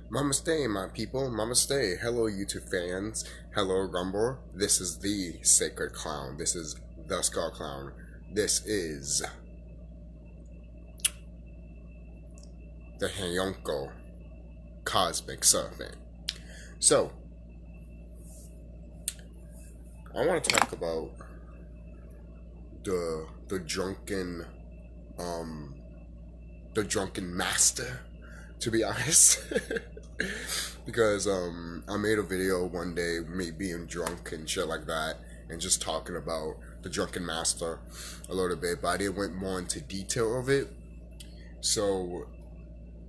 Namaste, my people. Namaste. Hello, YouTube fans. Hello, Rumble. This is the Sacred Clown. This is the CHUCKY. This is the Hayonko Cosmic Serpent. So, I want to talk about the drunken master, to be honest. Because I made a video one day, me being drunk and shit like that, and just talking about the drunken master a little bit, but I didn't went more into detail of it. So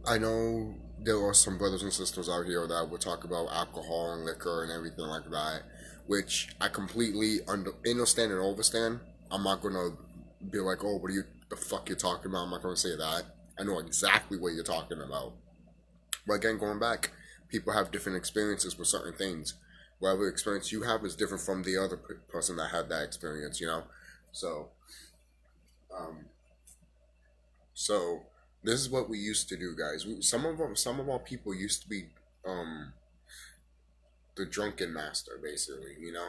I know there are some brothers and sisters out here that would talk about alcohol and liquor and everything like that, which I completely understand and overstand. I'm not gonna be like, oh, what are you the fuck you're talking about? I'm not gonna say that. I know exactly what you're talking about. But again, going back, people have different experiences with certain things. Whatever experience you have is different from the other person that had that experience, you know? So, so this is what we used to do, guys. Some of our people used to be, the drunken master, basically, you know?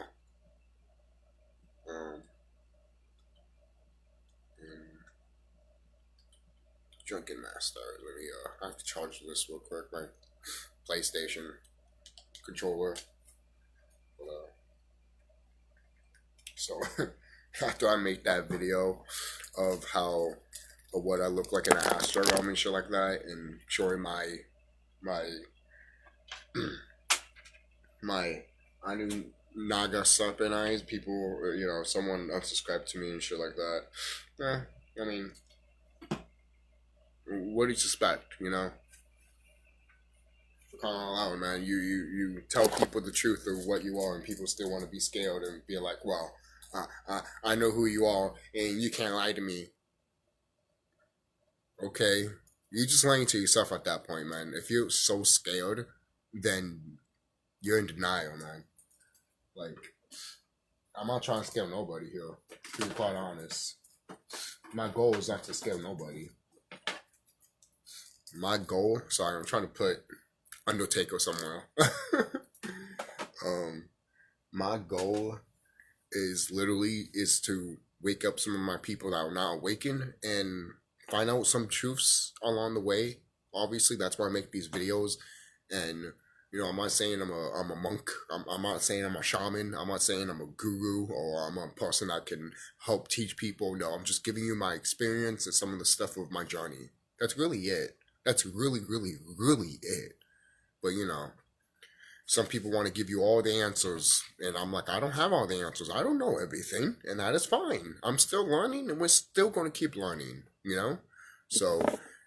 Drunken master. Let me, I have to charge this real quick, my PlayStation controller. So after I make that video of what I look like in an astro realm and shit like that, and showing my Naga serpent eyes, people, you know, someone unsubscribed to me and shit like that. I mean, what do you suspect, you know? Call out, man. You tell people the truth of what you are, and people still want to be scared and be like, well, I know who you are, and you can't lie to me. Okay? You're just lying to yourself at that point, man. If you're so scared, then you're in denial, man. Like, I'm not trying to scare nobody here, to be quite honest. My goal is not to scare nobody. My goal, sorry, I'm trying to put Undertaker somewhere. My goal is to wake up some of my people that are not awakened and find out some truths along the way. Obviously, that's why I make these videos. And you know, I'm not saying I'm a monk. I'm not saying I'm a shaman. I'm not saying I'm a guru or I'm a person that can help teach people. No, I'm just giving you my experience and some of the stuff of my journey. That's really it. That's really, really, really it. But you know, some people want to give you all the answers, and I'm like, I don't have all the answers. I don't know everything, and that is fine. I'm still learning, and we're still going to keep learning, you know? So,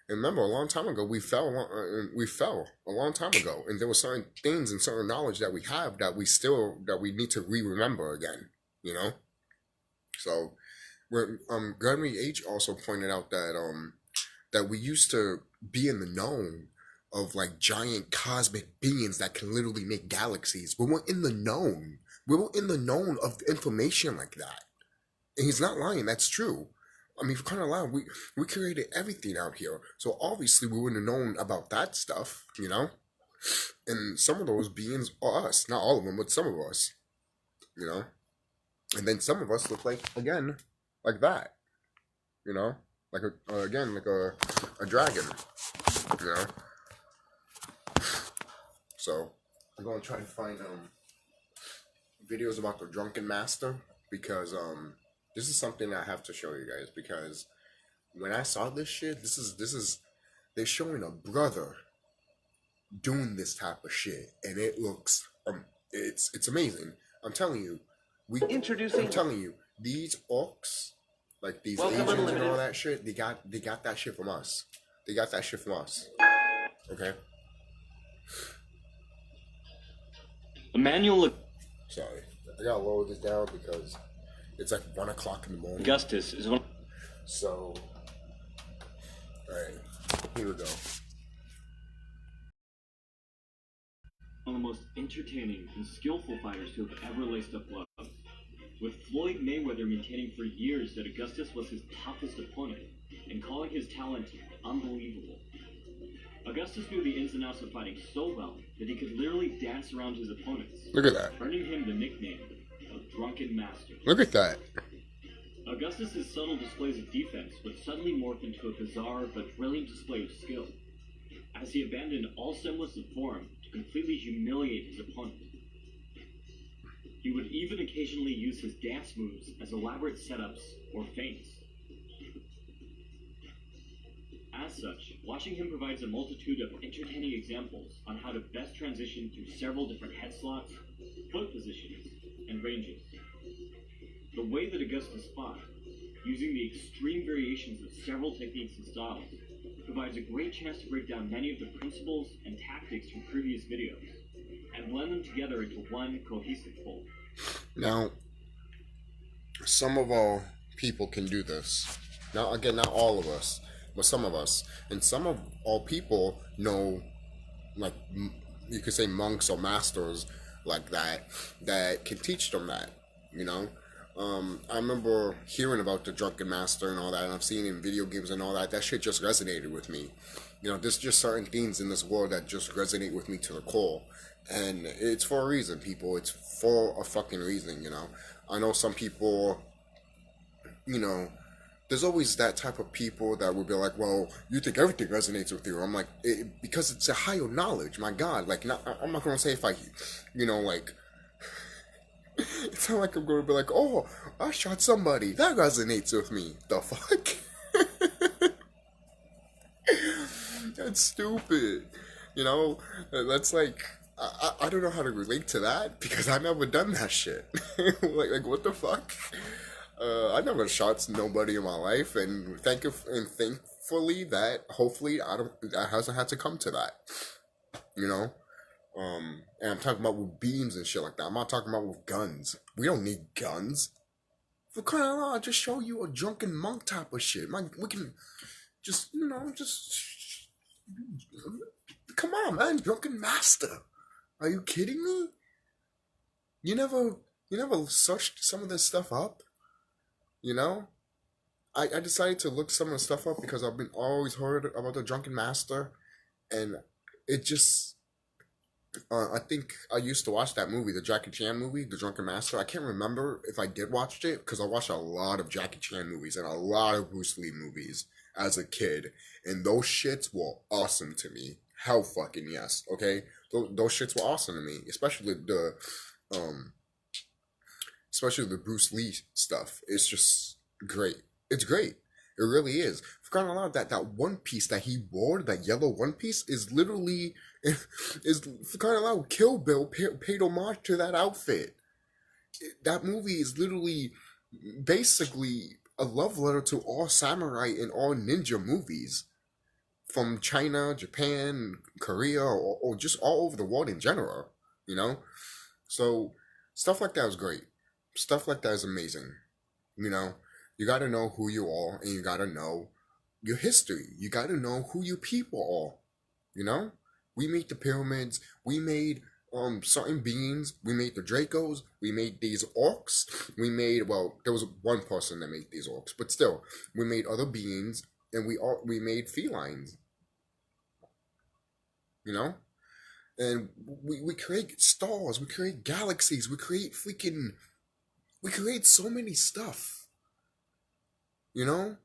remember, a long time ago, we fell a long time ago, and there were certain things and certain knowledge that we have that we need to remember again, you know? So, Gregory H. also pointed out that we used to be in the known of like giant cosmic beings that can literally make galaxies. We weren't in the known. We were in the known of information like that. And he's not lying, that's true. I mean, for kind of lying, we created everything out here. So obviously we wouldn't have known about that stuff, you know? And some of those beings are us. Not all of them, but some of us. You know? And then some of us look like, again, like that. You know? Like a dragon. You know? So I'm gonna try to find videos about the drunken master, because this is something I have to show you guys, because when I saw this shit, this is they're showing a brother doing this type of shit, and it looks it's amazing. I'm telling you, I'm telling you, these orcs, like these Asians and all that shit, they got that shit from us. They got that shit from us. Okay. The manual. Sorry, I gotta lower this down because it's like 1 o'clock in the morning. Augustus is one. So, alright, here we go. One of the most entertaining and skillful fighters to have ever laced up gloves. With Floyd Mayweather maintaining for years that Augustus was his toughest opponent and calling his talent unbelievable. Augustus knew the ins and outs of fighting so well that he could literally dance around his opponents. Look at that. Earning him the nickname of Drunken Master. Look at that. Augustus's subtle displays of defense would suddenly morph into a bizarre but brilliant display of skill, as he abandoned all semblance of form to completely humiliate his opponent. He would even occasionally use his dance moves as elaborate setups or feints. As such, watching him provides a multitude of entertaining examples on how to best transition through several different head slots, foot positions, and ranges. The way that Augustus fought, using the extreme variations of several techniques and styles, provides a great chance to break down many of the principles and tactics from previous videos, and blend them together into one cohesive whole. Now, some of our people can do this. Now, again, not all of us, but some of us. And some of our people know, like, you could say monks or masters like that can teach them that, you know? I remember hearing about the Drunken Master and all that, and I've seen in video games and all that. That shit just resonated with me. You know, there's just certain things in this world that just resonate with me to the core. And it's for a reason, people. It's for a fucking reason, you know. I know some people, you know, there's always that type of people that would be like, well, you think everything resonates with you. I'm like, because it's a higher knowledge, my God. Like, I'm not going to say if I, you know, like, it's not like I'm going to be like, oh, I shot somebody. That resonates with me. The fuck? That's stupid. You know, that's like, I don't know how to relate to that because I've never done that shit. like what the fuck? I never shot nobody in my life, and thankfully that hopefully that hasn't had to come to that. You know, and I'm talking about with beams and shit like that. I'm not talking about with guns. We don't need guns. For crying out loud, just show you a drunken monk type of shit. We can just, you know, just come on, man, Drunken Master. Are you kidding me? You never searched some of this stuff up? You know? I decided to look some of the stuff up because I've been always heard about the Drunken Master, and it just, I think I used to watch that movie, the Jackie Chan movie, The Drunken Master. I can't remember if I did watch it because I watched a lot of Jackie Chan movies and a lot of Bruce Lee movies as a kid, and those shits were awesome to me. Hell fucking yes, okay? Those shits were awesome to me, especially the Bruce Lee stuff. It's just great. It's great. It really is. For crying out loud, that one piece that he wore, that yellow one piece, is literally, for crying out loud, Kill Bill paid homage to that outfit. That movie is literally, basically, a love letter to all samurai and all ninja movies. From China, Japan, Korea, or just all over the world in general, you know? So, stuff like that is great. Stuff like that is amazing. You know? You gotta know who you are, and you gotta know your history. You gotta know who your people are. You know? We made the pyramids. We made certain beings. We made the Dracos. We made these orcs. We made, well, there was one person that made these orcs, but still, we made other beings, and we made felines. You know? And we create stars, we create galaxies, we create so many stuff. You know?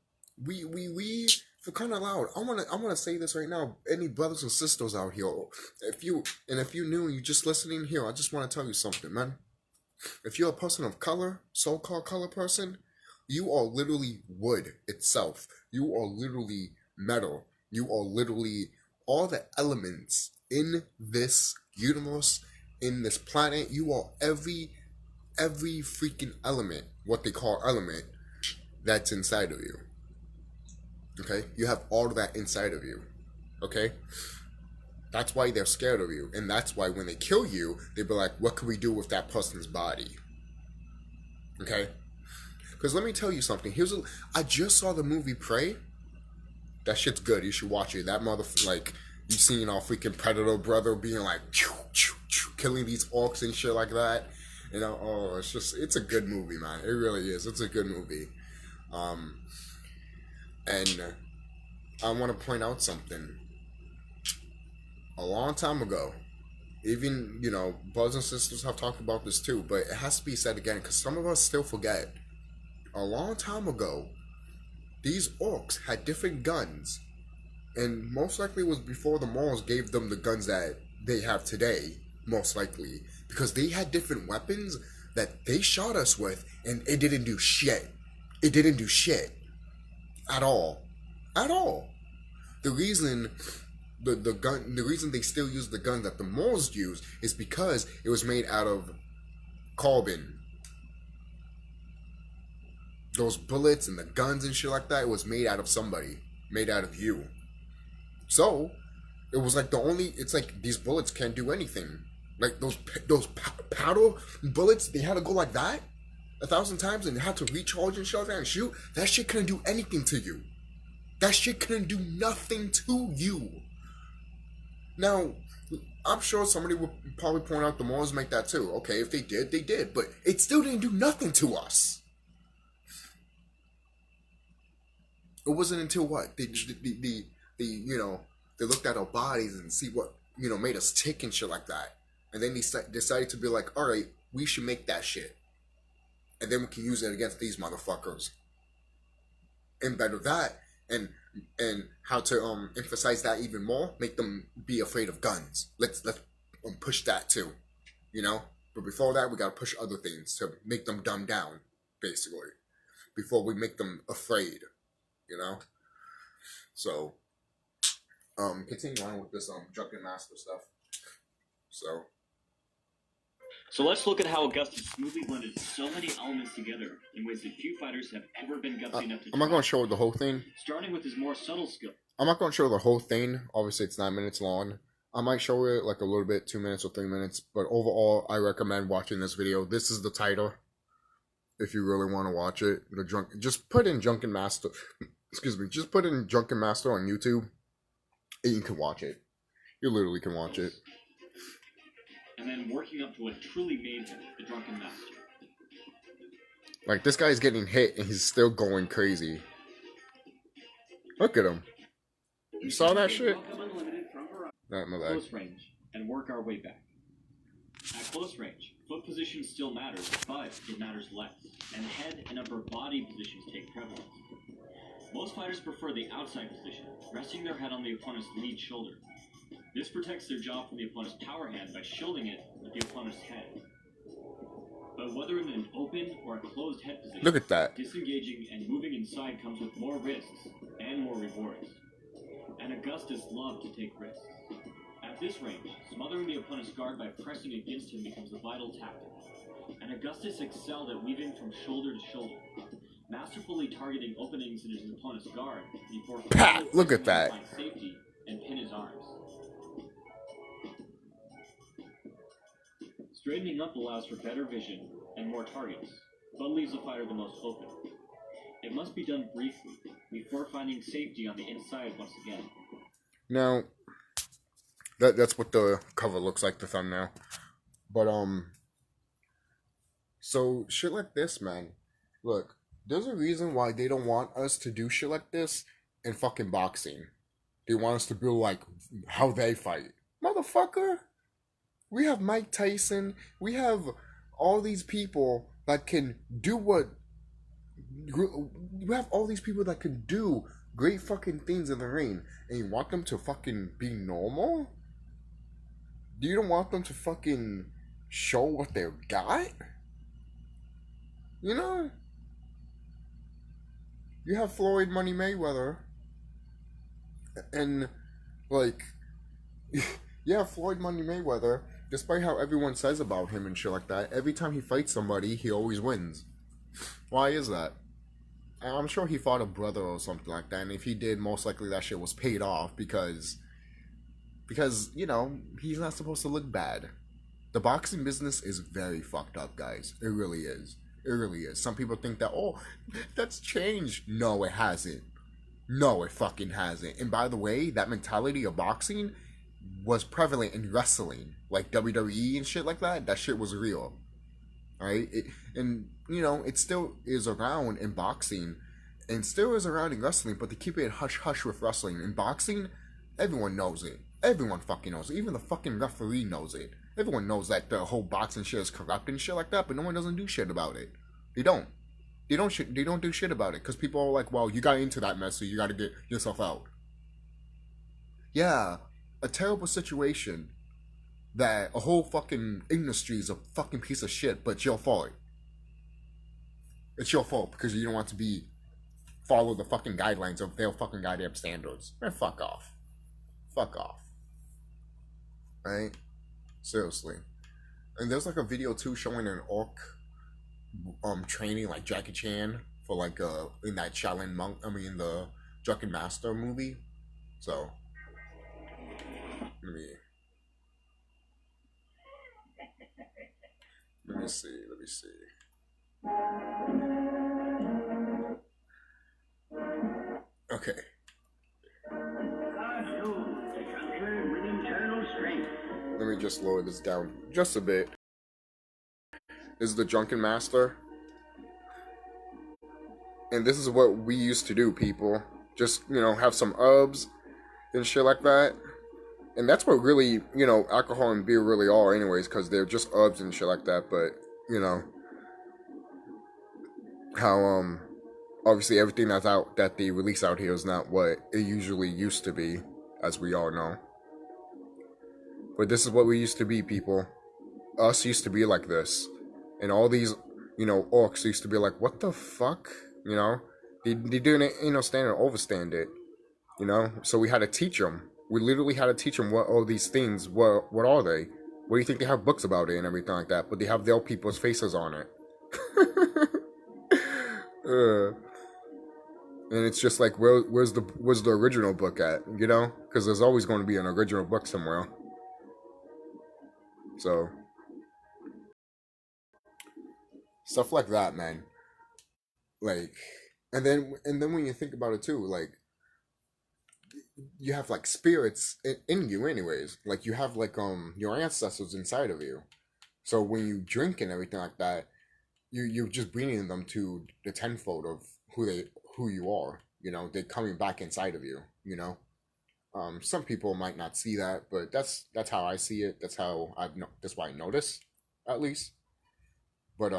We for crying out loud, I wanna say this right now, any brothers and sisters out here, if you new and you're just listening here, I just wanna tell you something, man. If you're a person of color, so-called color person, you are literally wood itself. You are literally metal. You are literally all the elements in this universe, in this planet. You are every freaking element, what they call element, that's inside of you. Okay? You have all of that inside of you. Okay? That's why they're scared of you. And that's why when they kill you, they be like, what can we do with that person's body? Okay? Because let me tell you something. I just saw the movie Prey. That shit's good. You should watch it. That like, you seen our freaking Predator brother being like, choo, choo, choo, killing these orcs and shit like that. You know, oh, it's a good movie, man. It really is. It's a good movie. And I want to point out something. a long time ago. Even, brothers and sisters have talked about this too, but it has to be said again because some of us still forget. A long time ago, these orcs had different guns, and most likely it was before the Mongols gave them the guns that they have today, most likely, because they had different weapons that they shot us with, and it didn't do shit. It didn't do shit at all, at all. The reason the reason they still use the gun that the Mongols use is because it was made out of carbon. Those bullets and the guns and shit like that, it was made out of somebody, made out of you. So it was like it's like these bullets can't do anything. Like those powder bullets, they had to go like that 1,000 times and they had to recharge and shit like that and shoot. That shit couldn't do anything to you. That shit couldn't do nothing to you. Now, I'm sure somebody would probably point out the Mongols make that too. Okay, if they did, they did. But it still didn't do nothing to us. It wasn't until what? They looked at our bodies and see what, made us tick and shit like that. And then they decided to be like, alright, we should make that shit. And then we can use it against these motherfuckers. And better that, and how to emphasize that even more, make them be afraid of guns. Let's push that too, But before that, we gotta push other things to make them dumb down, basically, before we make them afraid, So, continue on with this Drunken Master stuff. So let's look at how Augustus smoothly blended so many elements together in ways that few fighters have ever been gutsy enough to try. I'm not going to show the whole thing. Starting with his more subtle skill. I'm not going to show the whole thing. Obviously, it's 9 minutes long. I might show it like a little bit, 2 minutes or 3 minutes. But overall, I recommend watching this video. This is the title. If you really want to watch it. Just put in Drunken Master. Excuse me. Just put in Drunken Master on YouTube. And you can watch it. You literally can watch it. And then working up to what truly made him the Drunken Master. Like, this guy's getting hit and he's still going crazy. Look at him. You saw that shit? Not my bad. Close range, and work our way back. At close range, foot position still matters, but it matters less, and head and upper body positions take precedence. Most fighters prefer the outside position, resting their head on the opponent's lead shoulder. This protects their jaw from the opponent's power hand by shielding it with the opponent's head. But whether in an open or a closed head position, look at that. Disengaging and moving inside comes with more risks and more rewards. And Augustus loved to take risks. At this range, smothering the opponent's guard by pressing against him becomes a vital tactic. And Augustus excelled at weaving from shoulder to shoulder, masterfully targeting openings in his opponent's guard before look at that. Find safety and pin his arms. Straightening up allows for better vision and more targets, but leaves the fighter the most open. It must be done briefly, before finding safety on the inside once again. Now, that's what the cover looks like, the thumbnail. But, so, shit like this, man. Look, there's a reason why they don't want us to do shit like this in fucking boxing. They want us to be like how they fight. Motherfucker! We have Mike Tyson. We have all these people that can do what... We have all these people that can do great fucking things in the ring. And you want them to fucking be normal? You don't want them to fucking show what they've got? You have Floyd Money Mayweather. And, like... you have Floyd Money Mayweather... Despite how everyone says about him and shit like that, every time he fights somebody, he always wins. Why is that? I'm sure he fought a brother or something like that, and if he did, most likely that shit was paid off because, he's not supposed to look bad. The boxing business is very fucked up, guys. It really is. It really is. Some people think that, oh, that's changed. No, it hasn't. No, it fucking hasn't. And by the way, that mentality of boxing was prevalent in wrestling, like WWE and shit like that. That shit was real, right? It still is around in boxing, and still is around in wrestling. But they keep it hush hush with wrestling. In boxing, everyone knows it. Everyone fucking knows it. Even the fucking referee knows it. Everyone knows that the whole boxing shit is corrupt and shit like that, but no one doesn't do shit about it. They don't. They don't do shit about it because people are like, well, you got into that mess, so you got to get yourself out. Yeah, a terrible situation that a whole fucking industry is a fucking piece of shit, but it's your fault. It's your fault because you don't want to be follow the fucking guidelines of their fucking goddamn standards. Man, fuck off. Fuck off. Right? Seriously. And there's like a video too showing an orc training like Jackie Chan for like in that Shaolin monk the Drunken Master movie. So let me see. Okay. Let me just lower this down just a bit. This is the Drunken Master. And this is what we used to do, people. Just, have some herbs and shit like that. And that's what really, alcohol and beer really are anyways, because they're just herbs and shit like that. But, how, obviously everything that's out, that they release out here is not what it usually used to be, as we all know. But this is what we used to be, people. Us used to be like this. And all these, orcs used to be like, what the fuck? They didn't, stand or overstand it. So we had to teach them. We literally had to teach them what all these things, what are they? What do you think they have books about it and everything like that? But they have their people's faces on it. And it's just like, where's the original book at? Because there's always going to be an original book somewhere. So stuff like that, man. Like, and then when you think about it too, like, you have like spirits in you anyways. Like, you have like your ancestors inside of you. So when you drink and everything like that, you're just bringing them to the tenfold of who you are. They're coming back inside of you. Some people might not see that, but that's how I see it. That's how that's why I notice, at least. But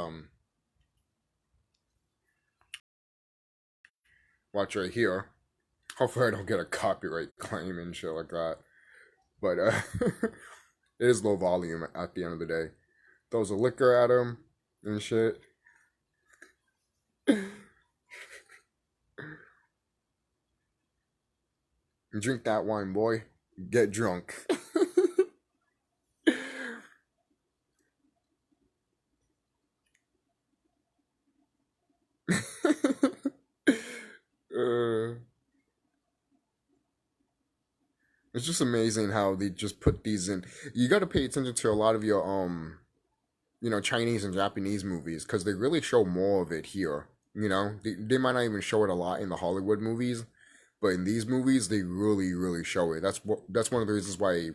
watch right here. Hopefully I don't get a copyright claim and shit like that. But it is low volume at the end of the day. Throws a liquor at him and shit. Drink that wine, boy. Get drunk. It's just amazing how they just put these in. You got to pay attention to a lot of your Chinese and Japanese movies because they really show more of it here. They might not even show it a lot in the Hollywood movies. But in these movies, they really, really show it. That's one of the reasons why,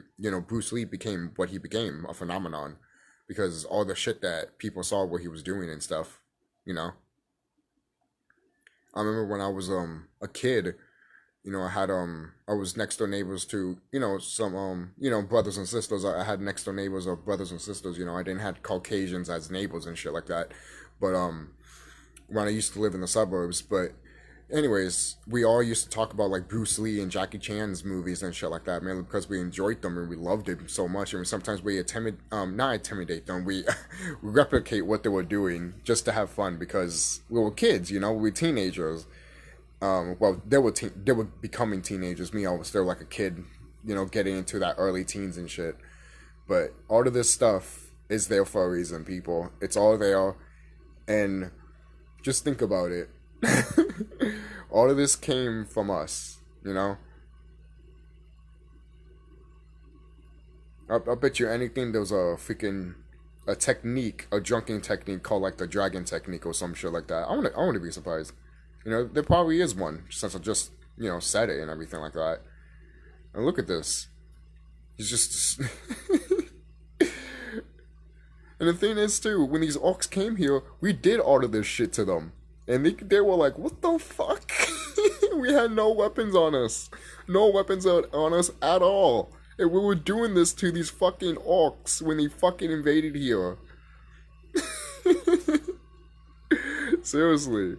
Bruce Lee became what he became, a phenomenon. Because all the shit that people saw what he was doing and stuff, I remember when I was a kid, I was next door neighbors to, some brothers and sisters. I had next door neighbors or brothers and sisters, I didn't have Caucasians as neighbors and shit like that. But when I used to live in the suburbs, but anyways, we all used to talk about like Bruce Lee and Jackie Chan's movies and shit like that, mainly because we enjoyed them and we loved it so much. And sometimes we not intimidate them, we replicate what they were doing just to have fun because we were kids, we were teenagers. Well, they were becoming teenagers. Me, I was still like a kid, getting into that early teens and shit. But all of this stuff is there for a reason, people. It's all there, and just think about it. All of this came from us, I bet you anything there was a technique, a drunken technique called like the dragon technique or some shit like that. I want to be surprised. There probably is one since I just said it and everything like that. And look at this. He's just. And the thing is too, when these orcs came here, we did all of this shit to them. And they were like, what the fuck? We had no weapons on us. No weapons on us at all. And we were doing this to these fucking orcs when they fucking invaded here. Seriously.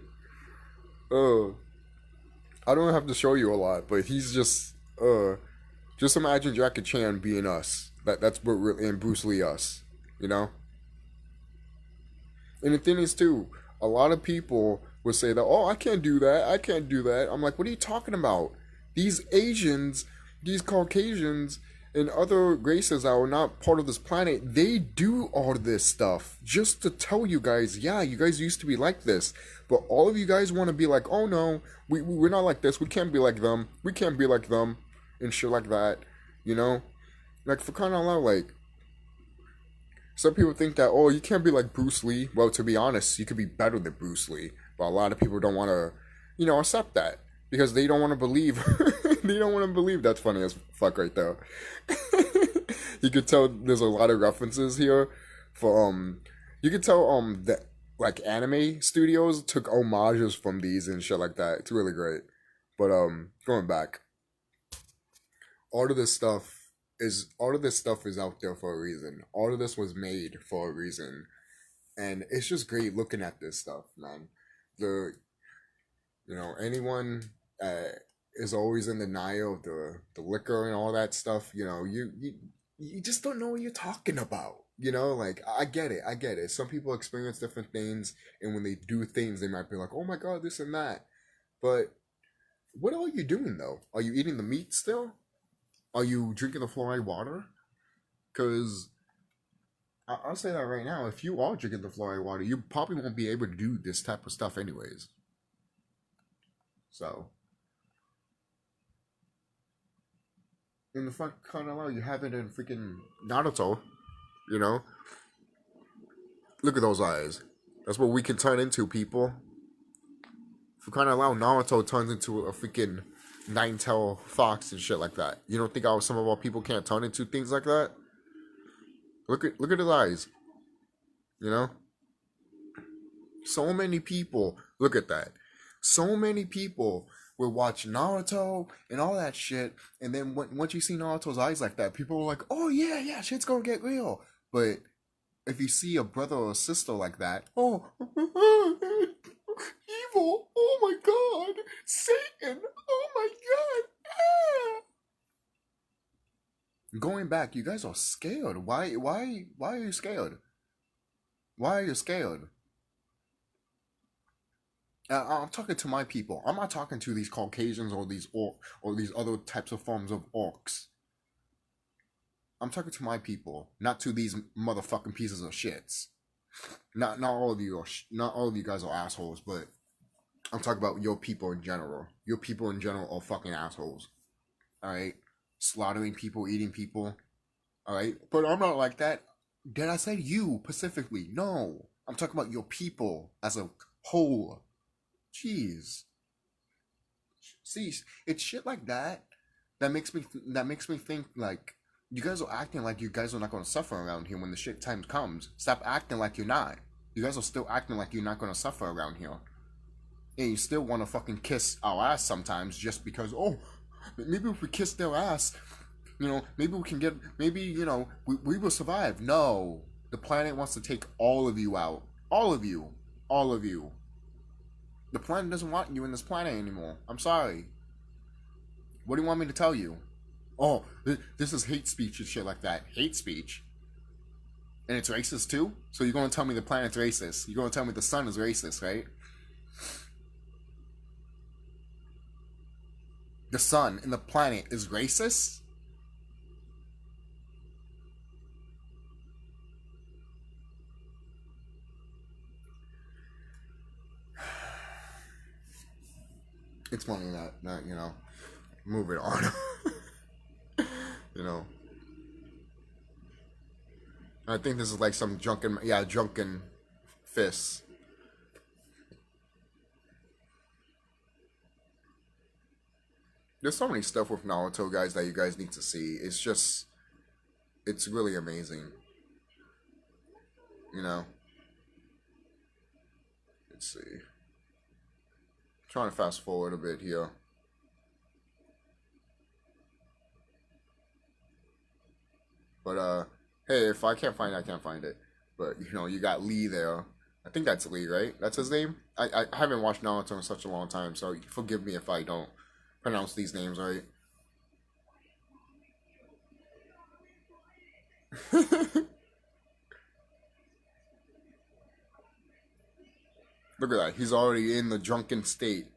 Uh, I don't have to show you a lot, but he's just imagine Jackie Chan being us. That's what we're, and Bruce Lee us, you know? And the thing is, too, a lot of people would say that, oh, I can't do that. I can't do that. I'm like, what are you talking about? These Asians, these Caucasians, and other races that are not part of this planet, they do all this stuff just to tell you guys, yeah, you guys used to be like this. But all of you guys want to be like, oh no, we're not like this. We can't be like them. We can't be like them. And shit like that. You know? Like, for crying out loud, like, some people think that, oh, you can't be like Bruce Lee. Well, to be honest, you could be better than Bruce Lee. But a lot of people don't want to, accept that. Because they don't want to believe. They don't want to believe. That's funny as fuck right there. You could tell there's a lot of references here for, you could tell, that, like, anime studios took homages from these and shit like that. It's really great. But, going back. All of this stuff is out there for a reason. All of this was made for a reason, and it's just great looking at this stuff, man. The anyone is always in denial of the liquor and all that stuff. You just don't know what you're talking about. Like, I get it. Some people experience different things, and when they do things, they might be like, oh my god, this and that. But what are you doing though? Are you eating the meat still? Are you drinking the fluoride water? Because I'll say that right now. If you are drinking the fluoride water, you probably won't be able to do this type of stuff anyways. So, in the front kind of you have it in freaking Naruto, you know? Look at those eyes. That's what we can turn into, people. For kind of loud, Naruto turns into a freaking nine-tailed fox and shit like that. You don't think some of our people can't turn into things like that? Look at his eyes. So many people, look at that. So many people will watch Naruto and all that shit, and then once you see Naruto's eyes like that, people are like, oh yeah, shit's gonna get real. But if you see a brother or a sister like that, oh, evil, oh my god, Satan, oh my god, ah. Going back, you guys are scared. Why are you scared? Why are you scared? I'm talking to my people. I'm not talking to these Caucasians or these other types of forms of orcs. I'm talking to my people, not to these motherfucking pieces of shits. Not all of you not all of you guys are assholes, but I'm talking about your people in general. Your people in general are fucking assholes. Alright? Slaughtering people, eating people. Alright? But I'm not like that. Did I say you specifically? No. I'm talking about your people as a whole. Jeez. See, it's shit like that that makes me think like you guys are acting like you guys are not going to suffer around here when the shit time comes. Stop acting like you're not. You guys are still acting like you're not going to suffer around here. And you still want to fucking kiss our ass sometimes just because, oh, maybe if we kiss their ass, maybe we can get, maybe, we will survive. No. The planet wants to take all of you out. All of you. All of you. The planet doesn't want you in this planet anymore. I'm sorry. What do you want me to tell you? Oh, this is hate speech and shit like that. Hate speech? And it's racist too? So you're going to tell me the planet's racist. You're going to tell me the sun is racist, right? The sun and the planet is racist? It's funny that move it on. I think this is like some drunken fists. There's so many stuff with Naruto, guys, that you guys need to see. It's really amazing. Let's see. Trying to fast forward a bit here. But hey, if I can't find it, I can't find it. But you know, you got Lee there. I think that's Lee, right? That's his name. I haven't watched Naruto in such a long time, so forgive me if I don't pronounce these names right. Look at that. He's already in the drunken state,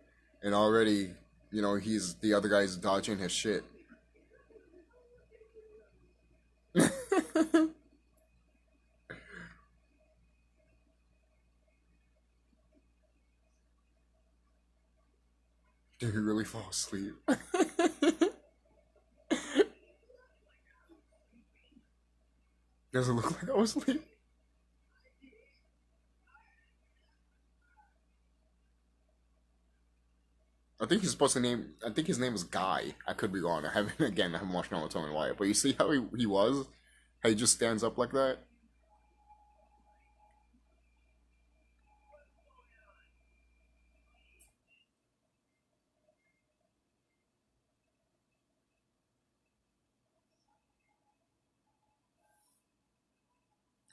and already, you know, he's the other guy's dodging his shit. Did he really fall asleep? Doesn't look like I was asleep. I think he's supposed to name. I think his name is Guy. I could be wrong. I haven't watched Naruto in a while. But you see how he was? How he just stands up like that?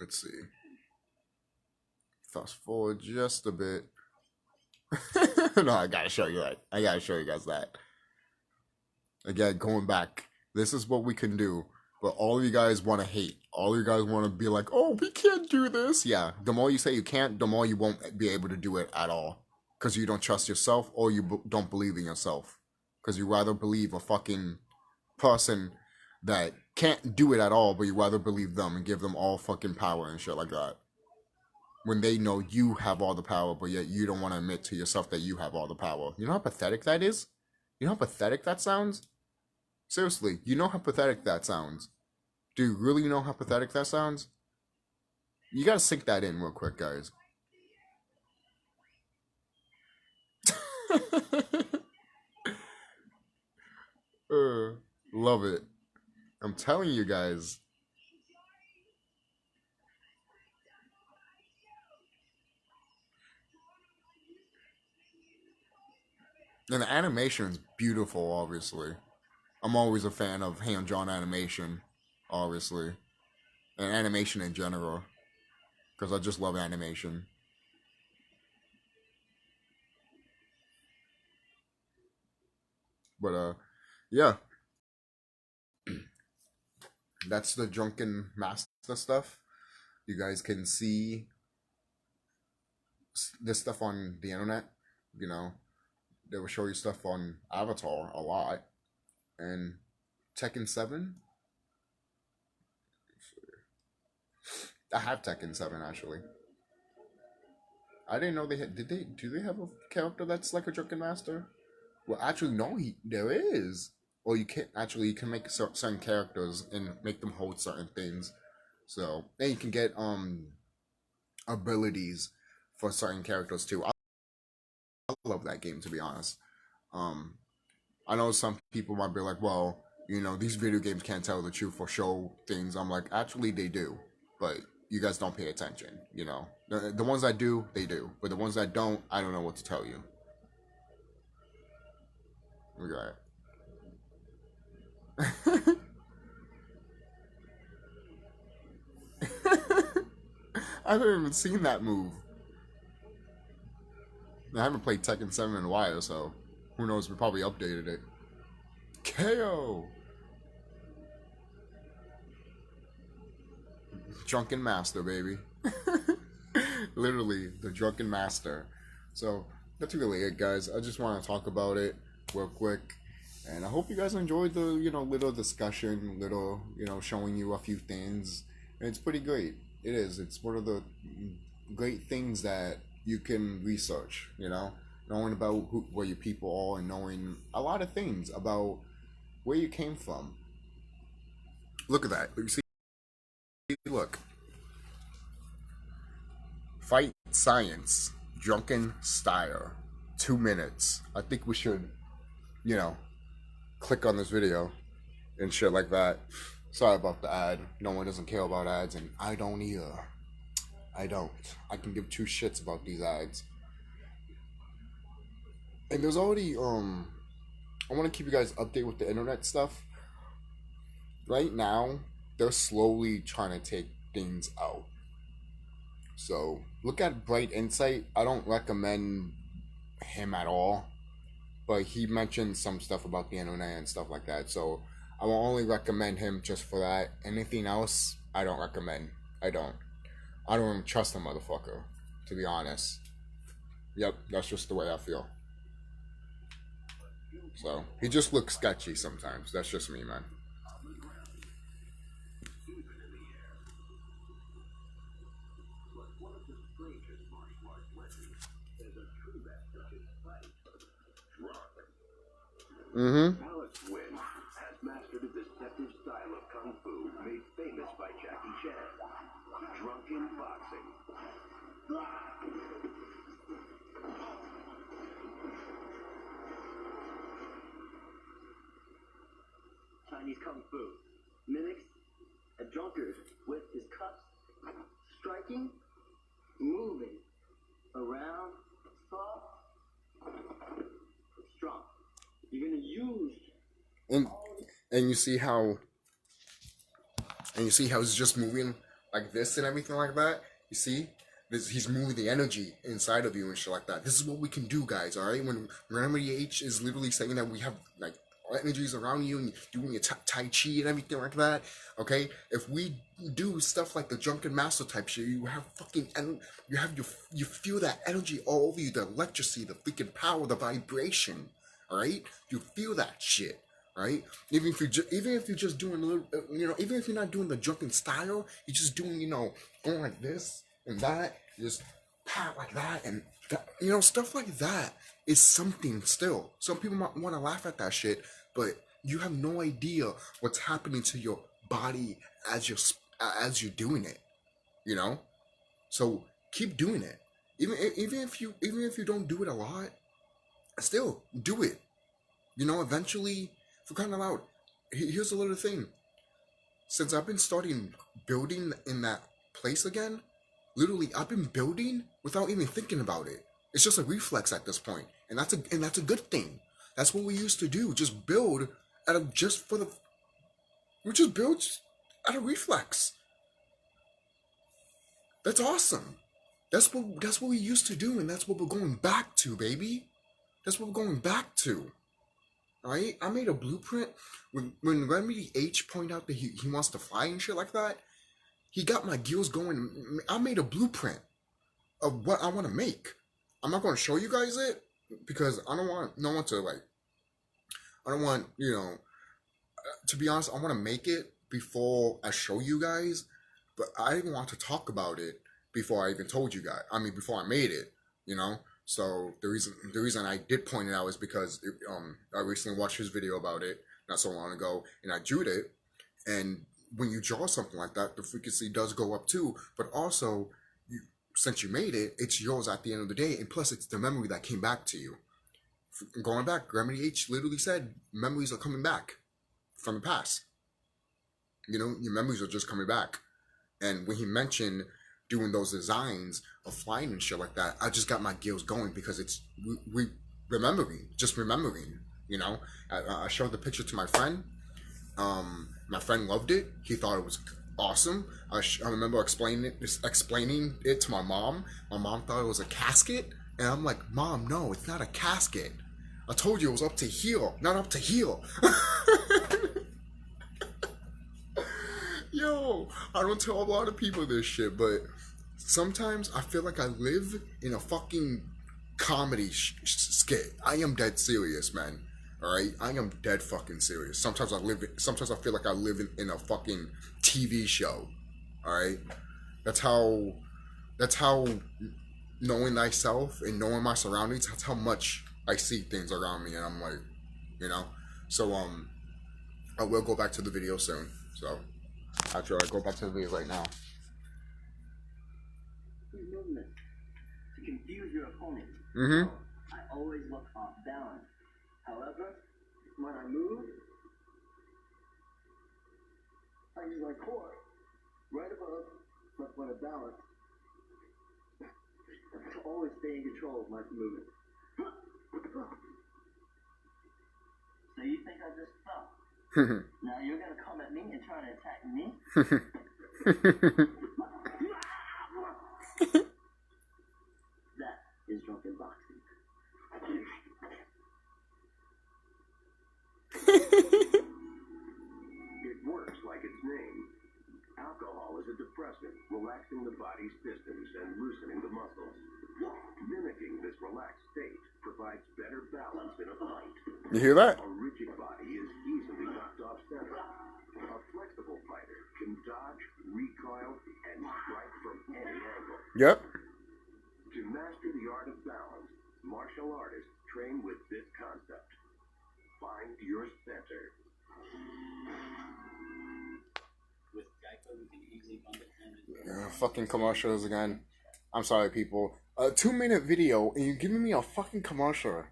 Let's see. Fast forward just a bit. No, I gotta show you that. I gotta show you guys that. Again, going back. This is what we can do. But all of you guys want to hate. All you guys want to be like, oh, we can't do this. Yeah, the more you say you can't, the more you won't be able to do it at all. Because you don't trust yourself or you don't believe in yourself. Because you rather believe a fucking person that can't do it at all, but you rather believe them and give them all fucking power and shit like that. When they know you have all the power, but yet you don't want to admit to yourself that you have all the power. You know how pathetic that is? You know how pathetic that sounds? Seriously, you know how pathetic that sounds? Do you really know how pathetic that sounds? You gotta sink that in real quick, guys. Love it. I'm telling you guys. And the animation is beautiful, obviously. I'm always a fan of hand-drawn animation, obviously. And animation in general. Because I just love animation. But, yeah. That's the Drunken Master stuff. You guys can see this stuff on the internet. You know, they will show you stuff on Avatar a lot. And Tekken 7. I have Tekken 7 actually. I didn't know they had. Did they? Do they have a character that's like a Drunken Master? Well, actually, no. There is. Or you can actually you can make certain characters and make them hold certain things. So and you can get abilities for certain characters too. I love that game to be honest. Um, I know some people might be like, well, you know, these video games can't tell the truth or show things. I'm like, actually, they do, but you guys don't pay attention. You know, the ones that do, they do, but the ones that don't, I don't know what to tell you. Okay. I haven't even seen that move. I haven't played Tekken 7 in a while, so who knows? We probably updated it. KO! Drunken Master, baby. Literally, the Drunken Master. So, that's really it, guys. I just want to talk about it real quick. And I hope you guys enjoyed the, you know, little discussion, little, you know, showing you a few things. And it's pretty great. It is. It's one of the great things that you can research, you know? Knowing about where your people are and knowing a lot of things about where you came from. Look at that. You see, look. Fight science. Drunken style. 2 minutes. I think we should, you know, click on this video and shit like that. Sorry about the ad. No one doesn't care about ads, and I don't either. I don't. I can give two shits about these ads. And there's already I want to keep you guys updated with the internet stuff. Right now, they're slowly trying to take things out. So look at Bright Insight. I don't recommend him at all, but he mentioned some stuff about the internet and stuff like that. So I will only recommend him just for that. Anything else, I don't recommend. I don't. I don't even trust the motherfucker, to be honest. Yep, that's just the way I feel. So he just looks sketchy sometimes. That's just me, man. Mm-hmm. Alex Wynn has mastered a deceptive style of kung fu made famous by Jackie Chan. Drunken boxing. Chinese kung fu mimics a drunkard with his cups, striking, moving around, soft, strong. You're gonna use and you see how he's just moving like this and everything like that. You see, he's moving the energy inside of you and shit like that. This is what we can do, guys. All right, when Remedy H is literally saying that we have like energies around you and you're doing your tai chi and everything like that. Okay, if we do stuff like the drunken master type shit, you have fucking you feel that energy all over you, the electricity, the freaking power, the vibration. All right, you feel that shit. Right? Even if you're just doing a little, even if you're not doing the drunken style, you're just doing, going like this and that, just pat like that and that, stuff like that is something still. Some people might want to laugh at that shit, but you have no idea what's happening to your body as you're doing it. So keep doing it. Even if you don't do it a lot, still do it. Eventually. For crying out loud, here's a little thing. Since I've been starting building in that place again, literally I've been building without even thinking about it. It's just a reflex at this point, and that's a good thing. That's what we used to do. Just build we just build out of reflex. That's awesome. That's what we used to do, and that's what we're going back to, baby. That's what we're going back to. Alright, I made a blueprint. When Remedy H pointed out that he wants to fly and shit like that, he got my gears going. I made a blueprint of what I want to make. I'm not going to show you guys it because I don't want no one to I don't want, to be honest, I want to make it before I show you guys, but I didn't want to talk about it before I even told you guys. I mean, before I made it, So the reason I did point it out is because I recently watched his video about it not so long ago, and I drew it. And when you draw something like that, the frequency does go up too. But also, since you made it, it's yours at the end of the day, and plus it's the memory that came back to you. Going back, Remedy H literally said memories are coming back from the past. Your memories are just coming back. And when he mentioned doing those designs of flying and shit like that, I just got my gears going because it's remembering. I showed the picture to my friend. My friend loved it. He thought it was awesome. I remember explaining it to my mom. My mom thought it was a casket, and I'm like, Mom, no, it's not a casket. I told you it was up to heel, not up to heel. Yo, I don't tell a lot of people this shit, but sometimes I feel like I live in a fucking comedy skit. I am dead serious, man. Alright? I am dead fucking serious. Sometimes I feel like I live in a fucking TV show. Alright? That's how knowing thyself and knowing my surroundings, that's how much I see things around me, and I'm like, So I will go back to the video soon. So actually, I'll go back to the video right now. Movement to confuse your opponent. Mm-hmm. I always look off balance. However, when I move, I use my core right above my point of balance to always stay in control of my movement. So you think I just fell? Now you're gonna come at me and try to attack me? That is drunken boxing. It works like its name. Alcohol is a depressant, relaxing the body's systems and loosening the muscles. Mimicking this relaxed state provides better balance in a fight. You hear that? A rigid body is easily knocked off center. A flexible fighter can dodge, recoil, and strike from any angle. Yep. To master the art of balance, martial artists train with this concept. Find your center. With Geico, we can easily bump it. Fucking commercials again. I'm sorry, people. A 2-minute video, and you're giving me a fucking commercial.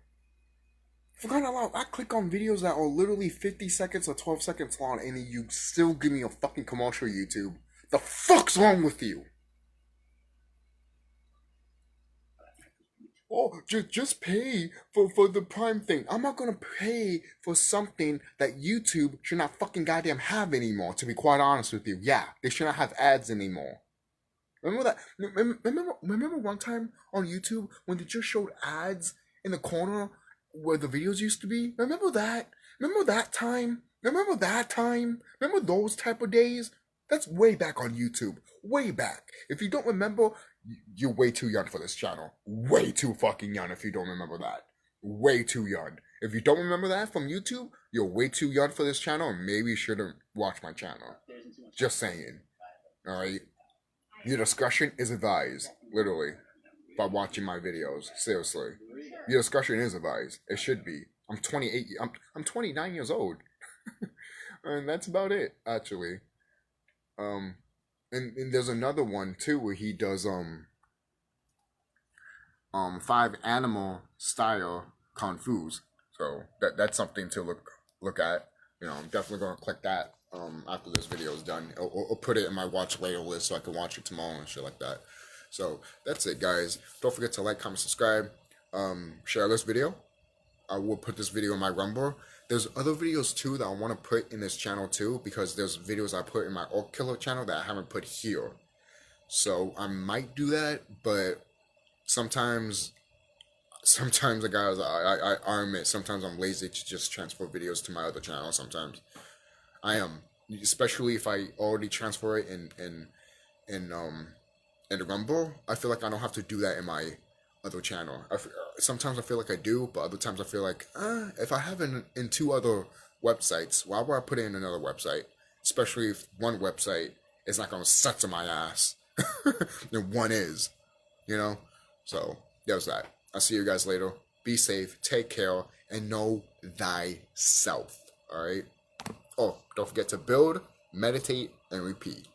For crying out loud, I click on videos that are literally 50 seconds or 12 seconds long, and then you still give me a fucking commercial, YouTube. The fuck's wrong with you? Oh, just pay for the Prime thing. I'm not gonna pay for something that YouTube should not fucking goddamn have anymore, to be quite honest with you. Yeah, they should not have ads anymore. Remember that? Remember one time on YouTube when they just showed ads in the corner where the videos used to be? Remember that? Remember that time? Remember that time? Remember those type of days? That's way back on YouTube. Way back. If you don't remember, you're way too young for this channel. Way too fucking young if you don't remember that. Way too young. If you don't remember that from YouTube, you're way too young for this channel, and maybe you shouldn't watch my channel. Just saying. Alright? Your discretion is advised, literally, by watching my videos. Seriously. Your discretion is advised. It should be. I'm 28, I'm 29 years old. And that's about it, actually. And there's another one too where he does 5 animal style kung fu's. So that's something to look at. You know, I'm definitely gonna click that after this video is done, or put it in my watch later list so I can watch it tomorrow and shit like that. So that's it, guys. Don't forget to like, comment, subscribe, share this video. I will put this video in my Rumble. There's other videos too that I want to put in this channel too, because there's videos I put in my Orc Killer channel that I haven't put here. So I might do that, but sometimes the guys, I admit, sometimes I'm lazy to just transfer videos to my other channel. Sometimes I am, especially if I already transfer it in the Rumble. I feel like I don't have to do that in my other channel. Sometimes I feel like I do, but other times I feel like, if I have it in 2 other websites, why would I put it in another website? Especially if one website is not going to suck to my ass. And one is, you know? So, there's that. I'll see you guys later. Be safe, take care, and know thyself. Alright? Oh, don't forget to build, meditate, and repeat.